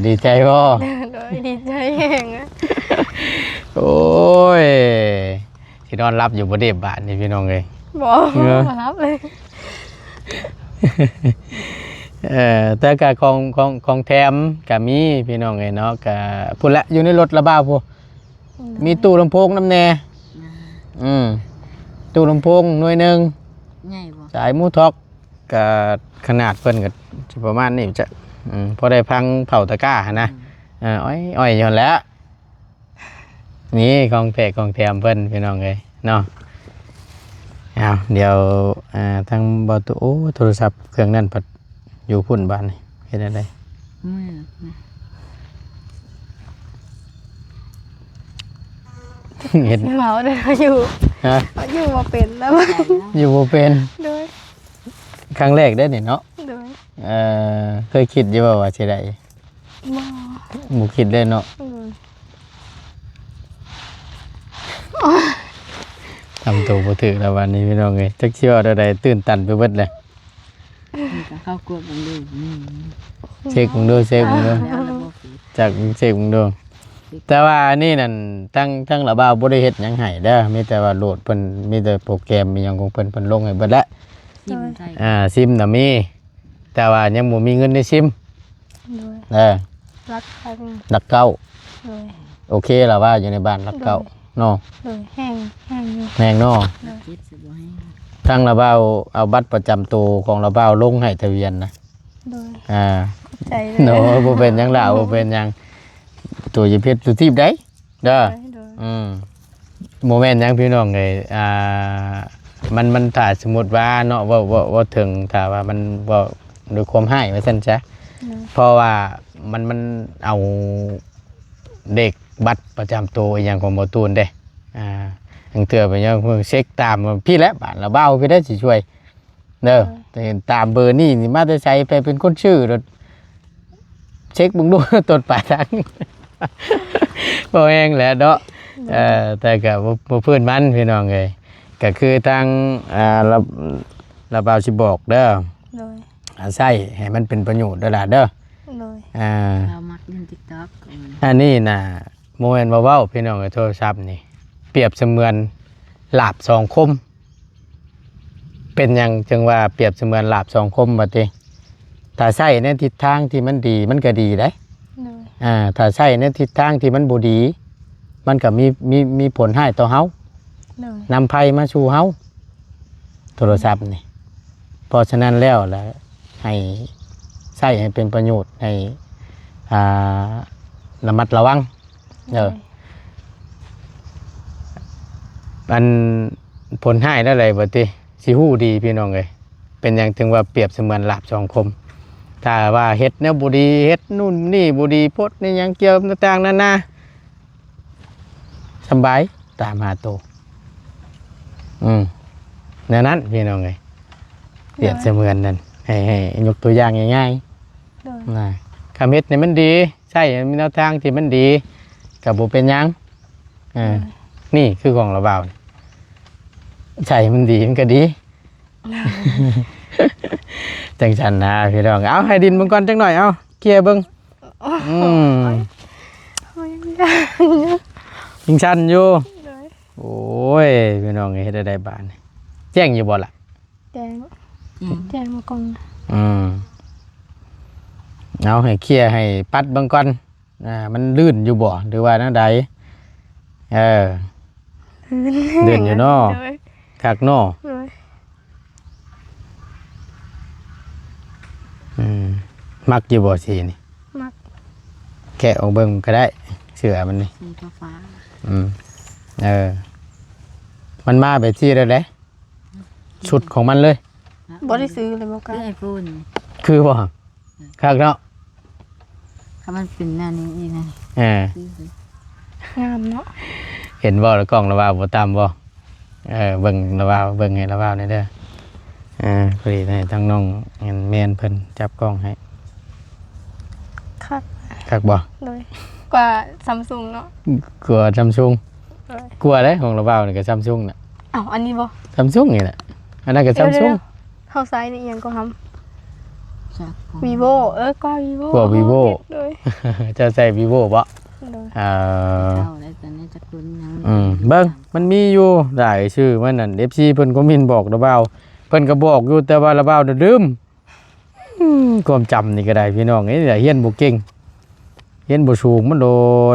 ดีใจบ่
โดยดีใจแฮงอะ
โอ้ยที่นอนรับอยู่บ่ได้บาทนี่พี่น้องเอ้ย
บ่มารับเลย
แต่ก็ของแถมก็มีพี่น้องเอ้ยเนาะก็พุ่นละอยู่ในรถระบ้าพุ่นมีตู้ลำโพงน้ำแน่ตู้ลำโพงหน่วยหนึง
ใหญ่บ่
สายมูท็อกก็ขนาดเพิ่นก็สิประมาณนี้จะพอได้พังเผาตะกร้าหั่นนะอ้อยอยู่หั่นแหล้วนี่ของแท้ของแถมเพิ่นพี่น้องเอ้ยเนาะเอาเดี๋ยวทางบ่ตุโอ้โทรศัพท์เครื่องนั้นพัดอยู่พุ่นบ้านนี่เฮ็ดได้
มือ
เฮ็ด
เมาเด้ออยู่
ฮะ
อยู่บ่เป็นแล้ว
อยู่บ่เป็น
โดย
ครั้งแรกได้อนี่เนาะ
โดย
เคยคิดอยู่ว่าสิได้
บ่
บ่คิดเลยเนาะ
โดย
ทำตัวบ่ถูกแล้ววันนี้พี่น้องเอ้ยจักสิว่าได้ตื่นตันไปเบิดเลย
นี่ก็เข้ากวดบังดูนี่
เช็คมึงดูเช็คมึงดู
แล้วระบบปิด
จากเช็คมึงดูแต่ว่านี่นั่นทั้งระบ่าวบ่ได้เฮ็ดหยังให้เด้อมีแต่ว่าโหลดเพิ่นมีแต่โปรแกรมมีหยังของเพิ่นลงให้เบิดแล้ว
ซิมไทย
ซิมน่ะมีแต่ว่ายังบ่มีเงินในซิม
โดย รักครั้ง
หลักเก้า
โดย
โอเคแล้วว่าอยู่ในบ้านหลักเก้าเนาะ
โดยแห้งอยู่
แม่งเนาะ
จิตสิบ่ให้
ทั้งระบ่าวเอาบัตรประจำตัวของระบ่าวลงให้ทะเบียนนะ
โดย ใจเลย
เนาะบ่เป็นหยังล่ะบ่เป็นหยังตัวอย่าเพชรสุทีบได้เด้อ
โดย
โมเมนต์ยังพี่น้องเลยมันถ้าสมมติว่าเนาะว่าถึงถ้าว่ามันว่าด้วยความให้ไว้ซั่นจ้ะเพราะว่ามันเอาเด็กบัตรประจำตัวอหย่างของบ่ตูนเด้อังเถื่อไปยังเพิ่งเช็คตามพี่และบ้านละเบ้าพี่ได้สิช่วยเด้อแต่เห็นตามเบอร์นี่มาแต่ใช้ไปเป็นคนชื่อรถเช็คบึงดู ต้นปลายทาง บ่แห้งแหละเนาะแต่ก็บ่เพิ่นมันพี่น้องเอ้ยก็คือทางระบาวสิบอกเด้อ
โดย
ใช้ให้มันเป็นประโยชน์เด้อล่ะเด้อ
โดย
เรามักเล่น TikTok
อันนี้น่ะบ่แม่นเว้าพี่น้องเอ้ยโทรศัพท์นี่เปรียบเสมือนลาบสองคมเป็นหยังจึงว่าเปรียบเสมือนลาบสองคมว่าติถ้าใช้ในทิศทางที่มันดีมันก็ดีเด้
โดย
ถ้าใช้ในทิศทางที่มันบ่ดี มันก็มีผลให้ต่อเฮา
โดย
นำภัยมาสู่เฮาโทรศัพท์นี่เพราะฉะนั้นแล้วแหละให้ใช้ให้เป็นประโยชน์ให้ระมัดระวังอันผลให้ได้เลยบ่ติสิฮู้ดีพี่น้องเอ้ยเป็นหยังถึงว่าเปรียบเสมือนลาบสองคมถ้าว่าเฮ็ดแนวบ่ดีเฮ็ดนู่นนี่บ่ดีโพดนี่หยังเกี่ยวต่างๆนานาสำบายตามหาโตแนวนั้นพี่น้องเอ้ยเปรียบเสมือนนั่นให้ยกตัวอย่างง่าย
โดย
ๆนะคำเฮ็ดนี่มันดีใช่มีแนวทางที่มันดีก็บ่เป็นหยังนี่คือของระบาวใช่มันดีมันก็ดี จังฉันนะพี่น้องเอาให้ดินเบิ่งก่อนจังหน่อยเอาเคลียร์เบิ่งยิงชันอยู่
โดย
โอ้ยพี่น้องเฮ็ดได้บ้านแจ้งอยู่บ่ล่ะ
แจงมาก่อน
เอาให้เคลียร์ให้ปัดเบิ่งก่อนมันลื่นอยู่บ่หรือว่าจังใดเดินอยู่เนาะ
โดย
คักเนาะ
โดย
มักอยู่บ่สีนี่
มัก
แกะออกเบิ่งก็ได้เสือมันนี่
สีฟ้า
มันมาแบบที่ได้เลยชุดของมันเลย
บ่ได้ซื้อเลยบ่ก
คือ
ล้า
iPhone
คือบ่คักเนาะ
ถ้ามันเป็นหน้านี้นะ
งามเนาะ
เห็นบ่แล้วกล้องระบาวบ่ตามบ่เบิ่งระบาวเบิ่งให้ระบาวนี่เด้อพอดีให้ทั้งน้องเงินแม่นเพิ่นจับกล้องให้ คักบ่
โดยกว่า Samsung เนาะ
กลัว Samsung
โดย
กลัวเด้ของระบาวนี่ก็ Samsung น่ะ
อ้าวอันนี้บ่
Samsung นี่แหละอันนั้นก็ Samsung
เข้าซ้ายนี่อีหยังก็ทำ
จาก
Vivo กว่า Vivo
กว่า Vivo
โดย
จะใส่ Vivo บ่
โดย
เจ้าได้แต่ในจักรุนยัง
เบิ่งมันมีอยู่หลายชื่อมันนั่น FC เพิ่นก็มินบอกระบาวเพิ่นก็บอกอยู่แต่ว่าระบาวน่ะลืมความจำนี่ก็ได้พี่น้องเฮียนบ่เก่งเฮียนบ่สูงมันโด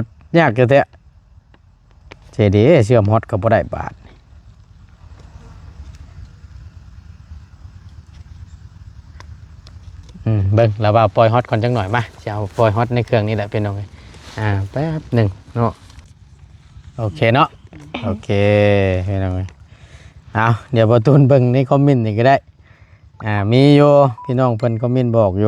ดยากแท้ๆเจดีเชื่อมฮอตก็บ่ได้บาทเบิ่งระบาวปล่อยฮอตก่อนจังหน่อยมาสิเอาปล่อยฮอตในเครื่องนี้แหละพี่น้องแป๊บหนึ่งเนาะโอเคเนาะโอเคพี่น้องเอาเดี๋ยวประตูนเบิ่งในคอมเมนต์นี่ก็ได้มีโยพี่น้องเพิ่นคอมเมนต์บอกโย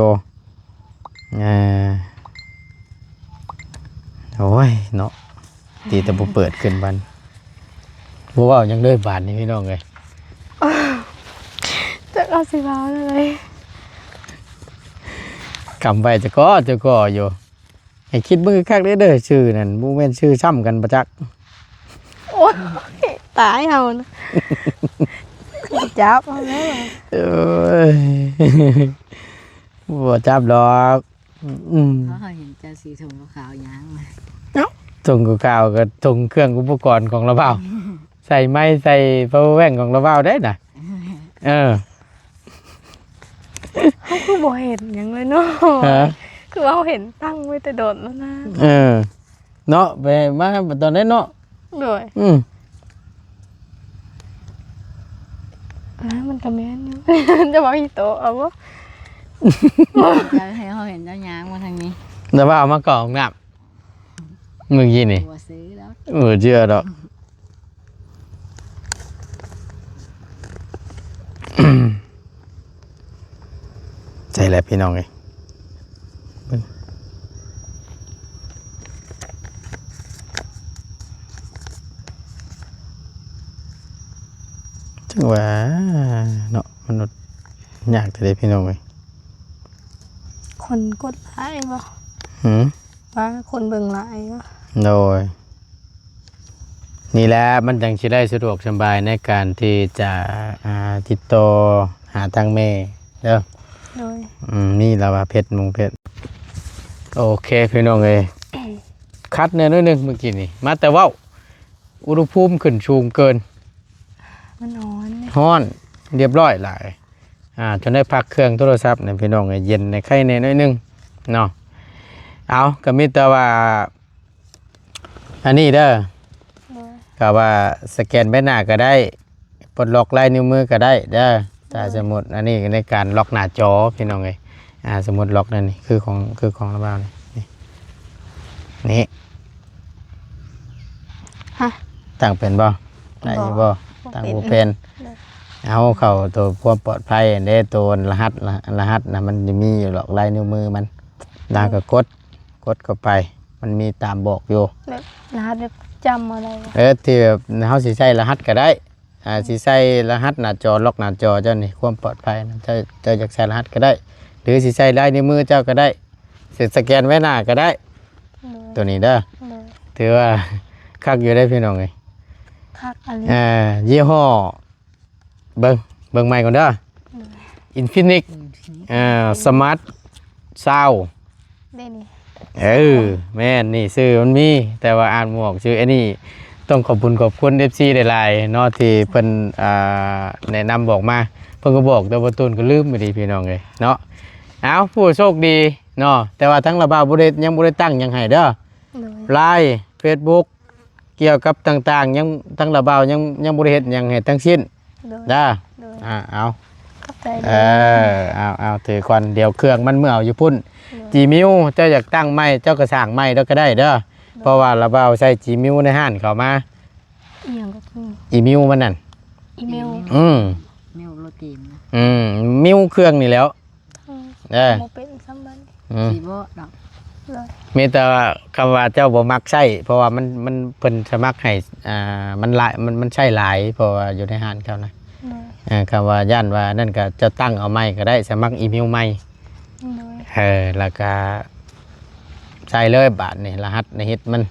โอ้ยเนาะตีแต่บ่เปิดขึ้นบันบ่เว้ายังเลยบาดนี่พี่น้องเอ้ย
จะเอาสิว้าวเลย
กำไว้จะก็อยู่ให้คิดเบิ่งคักๆเด้อชื่อนั่นบ่แม่นชื่อซ้ำกันประจักษ์
โอ้ยตายเอานะ
ใจ
จับเอาแล้ว
เอ้ยบ่จับดอก
เขาเห็นเจ้าสีถุงขาวๆยางมา
ถุงกาวกับถุงเครื่องอุปกรณ์ของเราเปล่าใส่ไม้ใส่เพาแว่งของเราเปล่าได้น่ะ
เขาคือบ่เห็นหยังเลยเนาะ
ฮะ
คือว่าเขาเห็นตั้งไว้แต่โดดแล้วนะ
เนาะไปมาตอนนั้นเนาะ
โดยมันก็แม่นอยู่ จะบอกอีโตเอาบ่
จะให้เขาเห็นเจ้ายางมาทางนี้
แต่ว่าเอามากรองน้ำมึงยี่นี่
ตัวซื้อแล้ว
เชื่อดอก ใช่แล้วพี่น้องไงจังหวะเนาะมนุษย์ยากแต่ได้พี่น้องไง
คนกดไลค์บ่ ว่าคนเบิ่งหลายบ่
โดยนี่แหละมันจังสิได้สะดวกสบายในการที่จะติดต่อหาทางแม่เด้อ
โดย
นี่เราว่าเพชรมุงเพชรโอเคพี่น้องเอ้ยคัดเนี่ยนิดนึงเมื่อกี้นี่มาแต่ว่าอุณหภูมิขึ้นสูงเกิน
มันนอนเนี่ย
ฮ้อนเรียบร้อยหลายจนได้พักเครื่องโทรศัพท์เนี่ยพี่น้องเอ้ยเย็นในไข่ในน้อยนึงเนาะเอาก็มีแต่ว่าอันนี้เด้อ
โดย
ก็ว่าสแกนใบหน้าก็ได้ปลดล็อกลายนิ้วมือก็ได้เด้อแต่สมมุติอันนี้ในการล็อกหน้าจอพี่น้องเอ้ยสมมุติล็อกนั่นนี่คือของระบ้านี่
ฮะ
ตั้งเป็นบ่ได้อยู่บ่ตั้งบ่เป็นเอาเข้าตัวความปลอดภัยอันเด้ตัวรหัสนะมันจะมีอยู่หรอกลายนิ้วมือมันดาก็กดเข้าไปมันมีตามบอกอยู่
แบบรหัสแบบจำอะไรวะ
ที่แบบเฮาสิใช้รหัสก็ได้สิใช้รหัสหน้าจอล็อกหน้าจอเจ้านี่ความปลอดภัยนะเจ้าอยากใช้รหัสก็ได้ หรือสิใช้ลายนิ้วมือเจ้าก็ได้สิสแกนไว้หน้าก็ได้
โดย
ตัวนี้เด้อ
โดย
ถือว่าคักอยู่ได้พี่น้องเอ้ย
คักอะไร
ยี่ห้อเบิ่งใหม่ก่อนเด้อ Infinix สมาร์ทซาว
ได้นี่
แม่นนี่ชื่อมันมีแต่ว่าอ่านหมวกชื่อไอ้นี่ต้องขอบคุณ FC หลายๆเนาะที่เพิ่นแนะนำบอกมาเพิ่นก็บอกแต่ว่าต้นก็ลืมไปดีพี่น้องเอ้ยเนาะเอาผู้โชคดีเนาะแต่ว่าทั้งระบาบ่ได้ยังบ่ได้ตั้งหยังให้เด้อ
โดย
LINE Facebook เกี่ยวกับต่างๆยังทั้งระบายังบ่ได้เฮ็ดหยังให้ทั้งสิ้น
โดย
เด้อ
โดย
เอา
เข้าใจ
เอาถือก่อนเดี๋ยวเครื่องมันเมื่อเอาอยู่พุ่นจีมิวเจ้าอยากตั้งไม้เจ้าก็สร้างไม้แล้วก็ได้เด้อเพราะว่าระบาใส่จีมิวในห้านเข้ามา
อีหยังก็คือ
อีมิวมันนั่น
อีเมล
แมวโรตีมนะ
มิวเครื่องนี่แล้ว
โมเป็นซ้ำบัน
สีโบดอก
เลย
มีแต่ว่าคำว่าเจ้าบ่มักใช้เพราะว่ามันเพิ่นสมัครให้มันหลายมันใช้หลายเพราะว่าอยู่ในห้านเขานะ
เลย
คำว่าย่านว่านั่นก็จะตั้งเอาไม้ก็ได้สมัครอีเมลใหม่
เลย
แล้วก็ใช้เลยบาทนี่รหัสในเฮ็ดมัน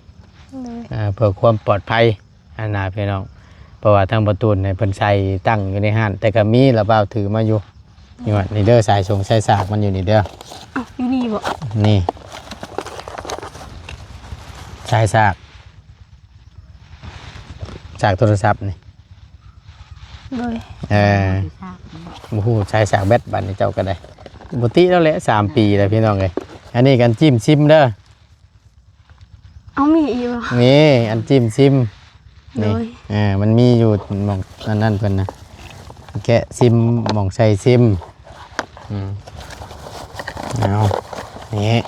เลย
เพื่อความปลอดภัยนะพี่น้องเพราะว่าทางประตูเนี่ยเพิ่นใช้ตั้งอยู่ในห้านแต่ก็มีระเบ้าถือมาอยู่นี่ว่านี่เด้อสายสายสากมันอยู่นี่เด้อ
อ้าวอยู่นี่บ่
นี่สายสากโทรศัพท์นี่
เลย
บ่ฮู้สายสากแบตบัดนี้เจ้าก็ได้ปกติแล้วแหละ3 ปีแล้วพี่น้องเอ้ยอันนี้กันจิ้มซิมเด้อ
เอามีอีกบ่
นี่อันจิ้มซิม
เล
นี่
ย
มันมีอยู่หมองนั่นเพิ่นนะแกะซิมหมองใส่ซิมเอานี่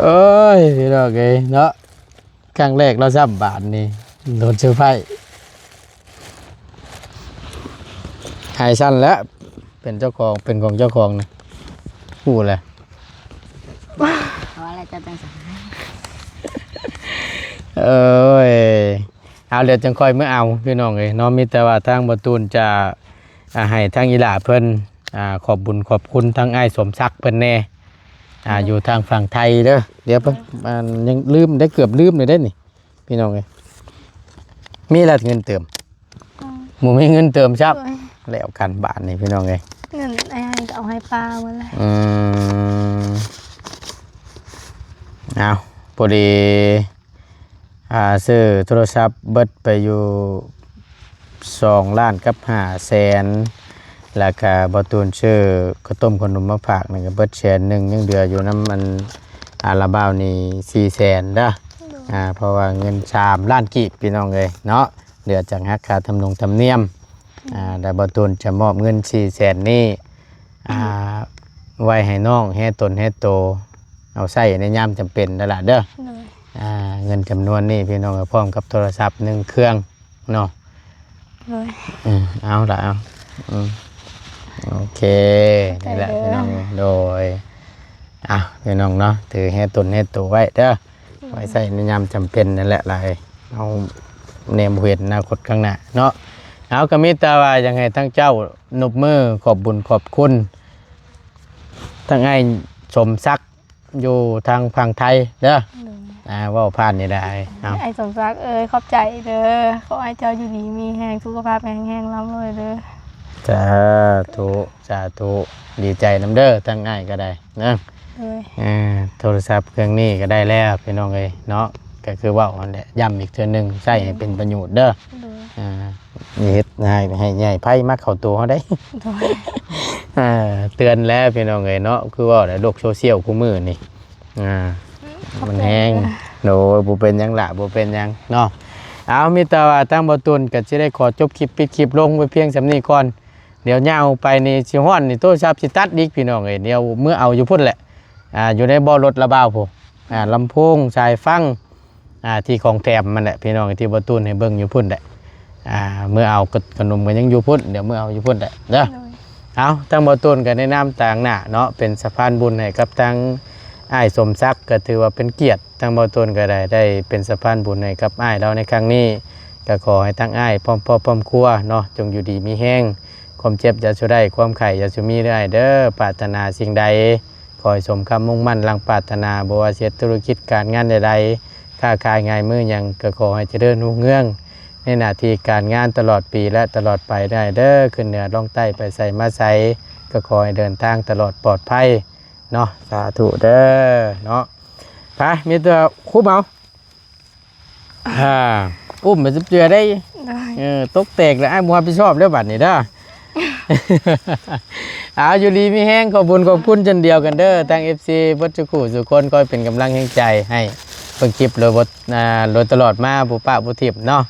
โอ้ยพี่น้องเอ้ยเนาะครั้งแรกเรา3 บาทนี่โดนเซอร์ไพรส์หายสั้นแล้วเป็นเจ้าของเป็นของเจ้าของนะพูดเลย
เพราะอะไรจะเป็นสาย
เอ้ยเอาเดี๋ยวจังค่อยเมื่อเอาพี่น้องเอ้ยเนาะมีแต่ว่าทางประตูนจะให้ทางอีหล่าเพิ่นขอบบุญขอบคุณทางอ้ายสมศักดิ์เพิ่นแน่ อยู่ทางฝั่งไทยเด้อเดี๋ยวมันยังลืมได้เกือบลืมเลยได้นี่พี่น้องเอ้ยมีแล้วเงินเติมหมู่มีเงินเติมครับแล้วกันบาทนี่พี่น้องเอ้ย
เงินไอ้ให้ก็เอาให้ป้าหมดเลย
เอาพอดีซื้อโทรศัพท์เบิดไปอยู่2 ล้านกับ5 แสนแล้วก็บตูนชื่อข้าวต้มขนมมาฝากนี่ก็เบิด100,000ยังเหลืออยู่น้ำมันอาราบ้าวนี่4 แสนเด้อเพราะว่าเงิน3 ล้านกีบพี่น้องเลยเนาะเหลือจากหักค่าธรรมเนียมแต่บตูนจะมอบเงิน4 แสนนี่ไว้ให้น้องให้ตนให้โตเอาใส่ในยามจำเป็นนั่นแหละเด้อเงินจำนวนนี้พี่น้องก็พร้อมกับโทรศัพท์1 เครื่องเนาะเอาละเอาโอเคนี่แหละพี่น้องโดยพี่น้องเนาะถือให้ตนให้โตไว้เด้อไว้ใส่ในยามจำเป็นนั่นแหละอะไรเอาเนมเห็นอนาคตข้างหน้าเนาะเอาก็มีแต่ว่ายังไงทั้งเจ้านบมือขอบบุญขอบคุณทั้งไอ้สมศักดิ์อยู่ทางฝั่งไทยเด้อว่าผ่านนี่ได้
ไอ้สมศักดิ์ขอบใจเด้อขอให้เจ้าอยู่ดีมีแห้งสุขภาพแห้งร่ำรวยเด้อ
สาธุดีใจน้ำเด้อทั้งง่ายก็ได้นะโทรศัพท์เครื่องนี้ก็ได้แล้วพี่น้องเลยเนาะก็คือว่าอันเนี้ยย้ำอีกเทื่อนึงใช้ให้เป็นประโยชน์เด้อนี่เฮ็ดให้ใหญ่ไพ่มักเข้าตัวเขาได้เตือนแล้วพี่น้องเลยเนาะคือว่าโลกโซเชียลคู่มือนี่มันแห้งโน้บุเป็นยังละบุเป็นยังเนาะเอามีแต่ว่าตั้งบตุนก็จะได้ขอจบคลิปปิดคลิปลงไปเพียงสำนีก่อนเดี๋ยวเงาไปนี่ชิฮ้อนนี่โต้ชับสิตัดดิกพี่น้องเลยเดี๋ยวเมื่อเอาอยู่พุ่นแหละอยู่ในบ่อรถระบาวผมลำโพงชายฟังที่ของแถมมันแหละพี่น้องที่บตุนให้เบิ่งอยู่พุ่นแหละเมื่อเอาขนมกันยังอยู่พุ่นเดี๋ยวเมื่อเอาอยู่พุ่นแหละเด้อเอาตั้งบตุนกันในน้ำต่างหน้าเนาะเป็นสะพานบุญให้กับทั้งอ้ายสมศักดิ์ก็ถือว่าเป็นเกียรติทั้งบตุนก็ได้เป็นสะพานบุญให้กับอ้ายเราในครั้งนี้ก็ขอให้ทั้งอ้ายพร้อมพ่อพร้อมครัวเนาะจงอยู่ดีมีแห้งความเจ็บอย่าชูได้ความไข่อย่าชูมีได้เด้อปรารถนาสิ่งใดขอให้สมคำมุ่งมั่นลังปรารถนาบ่ว่าเสียธุรกิจการงานใดๆค้าขายง่ายมือยังก็ขอให้เจริญรุ่งเรืองในหน้าที่การงานตลอดปีและตลอดไปได้เด้อขึ้นเหนือล่องใต้ไปใส่มาใส่ก็ขอให้เดินทางตลอดปลอดภัยเนาะสาธุเด้อเนาะไปมีตัวคู่เมาอุ้มมันจะเจือได้ตกแตกแล้วไอ้บัวไปชอบเรื่องบัตรนี่เด้ออยู่ดีมีแห้งขอบคุณจนเดียวกันเด้อทาง FC วัชกูสุคนก็เป็นกำลังแห่งใจให้เพิ่งคลิปโดยตลอดมาผู้ป้าผู้ทิพย์เนาะ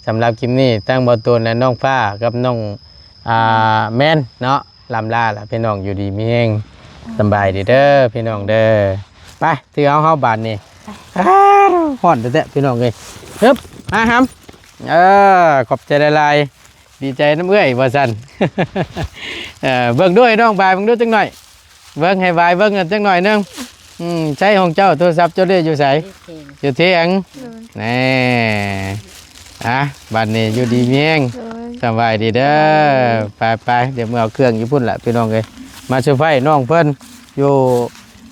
สำหรับคลิปนี้ตั้งบอตูนและน้องฟ้ากับน้องแม่นเนาะลำลาล่ะพี่น้องอยู่ดีมีแห้งสบายดีเด้อพี่น้องเด้อไปถือเอาเข้าบานนี่ห่อนแต่พี่น้องเลยฮึบฮัมขอบใจหลายๆดีใจน้ำเอื้อยว่าสันเบิ่งด้วยน้องบายเบิ่งด้วยจังหน่อยเบิ่งให้บายเบิ่งกันจังหน่อยนึงใช้ของเจ้าโทรศัพท์เจ้าเด้อยู่ไสอยู่เทียงนี่บ้านนี้อยู่ดีเมียงสบายดีเด้อไปเดี๋ยวเอาเครื่องอยู่พุ่นแหละพี่น้องเลยมาเซอร์ไพรส์น้องเพิ่นอยู่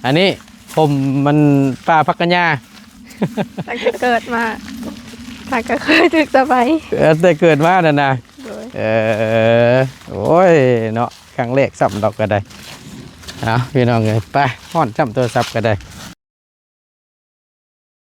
อันนี้ผมมันป้าพักกัญญา
ตั้งแต่เกิดมาตั้งแต่เคยถึกสบาย
แต่เกิดมาน่ะนะโอ้ยเนาะครั้งแรกสับดอกก็ได้พี่น้องเลยไปห้อนจับโทรศัพท์ก็ได้